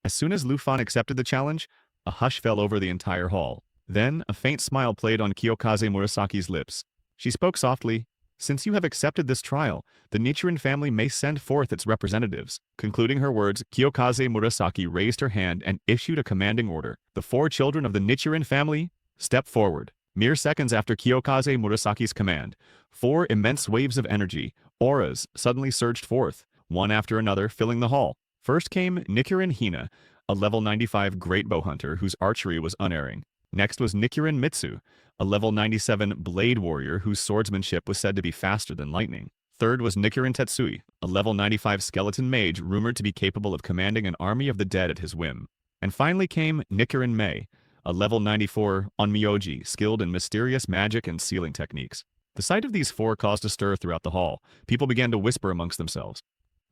As soon as Lu Fan accepted the challenge, a hush fell over the entire hall. Then, a faint smile played on Kiyokaze Murasaki's lips. She spoke softly, "Since you have accepted this trial, the Nichiren family may send forth its representatives." Concluding her words, Kiyokaze Murasaki raised her hand and issued a commanding order. The 4 children of the Nichiren family, step forward. Mere seconds after Kiyokaze Murasaki's command, 4 immense waves of energy, auras, suddenly surged forth, one after another, filling the hall. First came Nichiren Hina, a level 95 great bow hunter whose archery was unerring. Next was Nichiren Mitsu, a level 97 blade warrior whose swordsmanship was said to be faster than lightning. Third was Nichiren Tetsui, a level 95 skeleton mage rumored to be capable of commanding an army of the dead at his whim. And finally came Nichiren Mei, a level 94 onmyoji skilled in mysterious magic and sealing techniques. The sight of these 4 caused a stir throughout the hall. People began to whisper amongst themselves.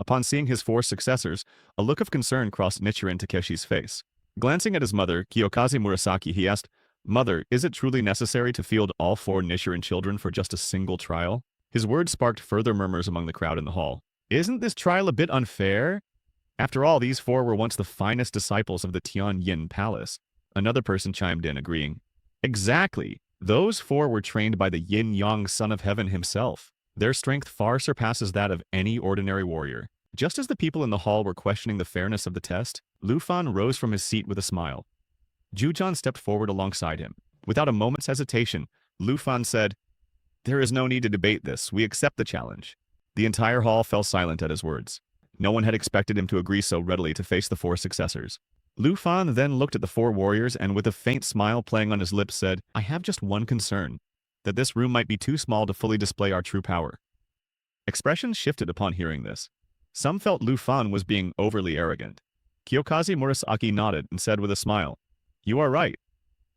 Upon seeing his 4 successors, a look of concern crossed Nichiren Takeshi's face. Glancing at his mother, Kiyokaze Murasaki, he asked, "Mother, is it truly necessary to field all 4 Nichiren children for just a single trial?" His words sparked further murmurs among the crowd in the hall. "Isn't this trial a bit unfair? After all, these 4 were once the finest disciples of the Tianyin Palace." Another person chimed in, agreeing. "Exactly. Those 4 were trained by the Yin-Yang Son of Heaven himself. Their strength far surpasses that of any ordinary warrior." Just as the people in the hall were questioning the fairness of the test, Lu Fan rose from his seat with a smile. Jujan stepped forward alongside him. Without a moment's hesitation, Lu Fan said, "There is no need to debate this. We accept the challenge." The entire hall fell silent at his words. No one had expected him to agree so readily to face the 4 successors. Lu Fan then looked at the 4 warriors and with a faint smile playing on his lips said, "I have just one concern, that this room might be too small to fully display our true power." Expressions shifted upon hearing this. Some felt Lu Fan was being overly arrogant. Kiyokaze Murasaki nodded and said with a smile, "You are right.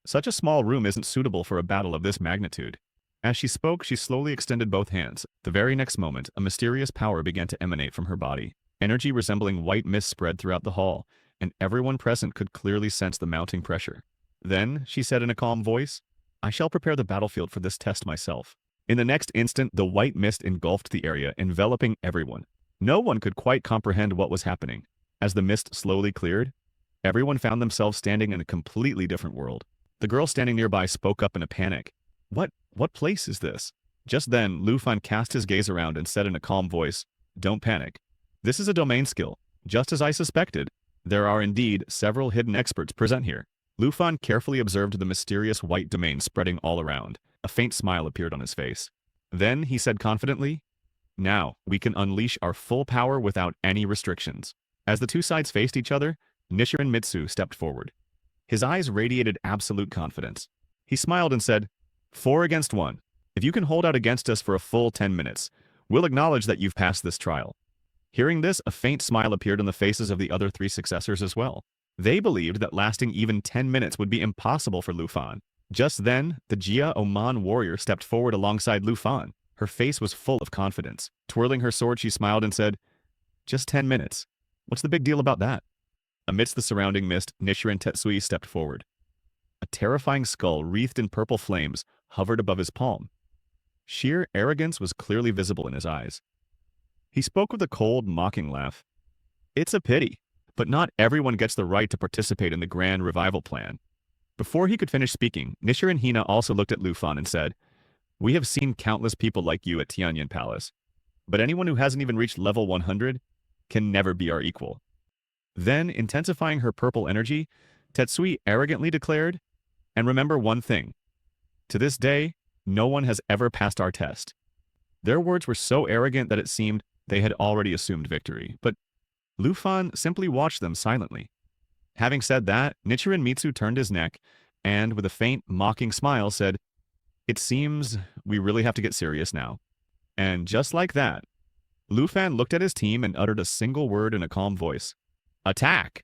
Such a small room isn't suitable for a battle of this magnitude." As she spoke, she slowly extended both hands. The very next moment, a mysterious power began to emanate from her body. Energy resembling white mist spread throughout the hall, and everyone present could clearly sense the mounting pressure. Then, she said in a calm voice, "I shall prepare the battlefield for this test myself." In the next instant, the white mist engulfed the area, enveloping everyone. No one could quite comprehend what was happening. As the mist slowly cleared, everyone found themselves standing in a completely different world. The girl standing nearby spoke up in a panic. What place is this?" Just then, Lu Fan cast his gaze around and said in a calm voice, "Don't panic. This is a domain skill. Just as I suspected, there are indeed several hidden experts present here." Lu Fan carefully observed the mysterious white domain spreading all around. A faint smile appeared on his face. Then he said confidently, "Now, we can unleash our full power without any restrictions." As the 2 sides faced each other, Nichiren Mitsu stepped forward. His eyes radiated absolute confidence. He smiled and said, 4 against 1. If you can hold out against us for a full 10 minutes, we'll acknowledge that you've passed this trial." Hearing this, a faint smile appeared on the faces of the other 3 successors as well. They believed that lasting even 10 minutes would be impossible for Lu Fan. Just then, the Jia Oman warrior stepped forward alongside Lu Fan. Her face was full of confidence. Twirling her sword, she smiled and said, "Just 10 minutes. What's the big deal about that?" Amidst the surrounding mist, Nichiren Tetsui stepped forward. A terrifying skull wreathed in purple flames hovered above his palm. Sheer arrogance was clearly visible in his eyes. He spoke with a cold, mocking laugh. "It's a pity, but not everyone gets the right to participate in the grand revival plan." Before he could finish speaking, Nichiren Hina also looked at Lu Fan and said, "We have seen countless people like you at Tianyin Palace, but anyone who hasn't even reached level 100 can never be our equal." Then, intensifying her purple energy, Tetsui arrogantly declared, "And remember one thing. To this day, no one has ever passed our test." Their words were so arrogant that it seemed they had already assumed victory, but Lu Fan simply watched them silently. Having said that, Nichiren Mitsu turned his neck and, with a faint, mocking smile, said, "It seems we really have to get serious now." And just like that, Lu Fan looked at his team and uttered a single word in a calm voice. "Attack!"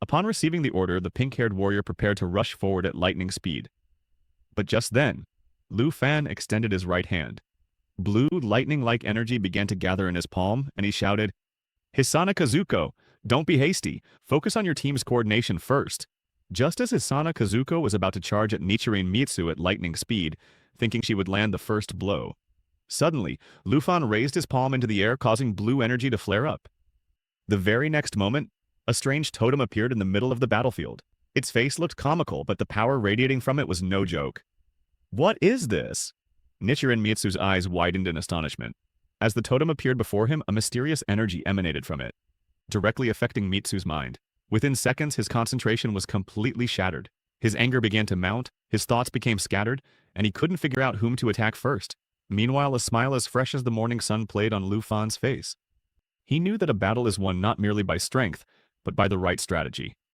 Upon receiving the order, the pink-haired warrior prepared to rush forward at lightning speed. But just then, Lu Fan extended his right hand. Blue, lightning-like energy began to gather in his palm, and he shouted, "Hisana Kazuko, don't be hasty. Focus on your team's coordination first." Just as Hisana Kazuko was about to charge at Nichiren Mitsu at lightning speed, thinking she would land the first blow, suddenly, Lu Fan raised his palm into the air, causing blue energy to flare up. The very next moment, A strange totem appeared in the middle of the battlefield. Its face looked comical, but the power radiating from it was no joke. What is this? Nichiren Mitsu's eyes widened in astonishment. As the totem appeared before him, a mysterious energy emanated from it, directly affecting Mitsu's mind. Within seconds, his concentration was completely shattered. His anger began to mount, his thoughts became scattered, and he couldn't figure out whom to attack first. Meanwhile, a smile as fresh as the morning sun played on Lu Fan's face. He knew that a battle is won not merely by strength, but by the right strategy.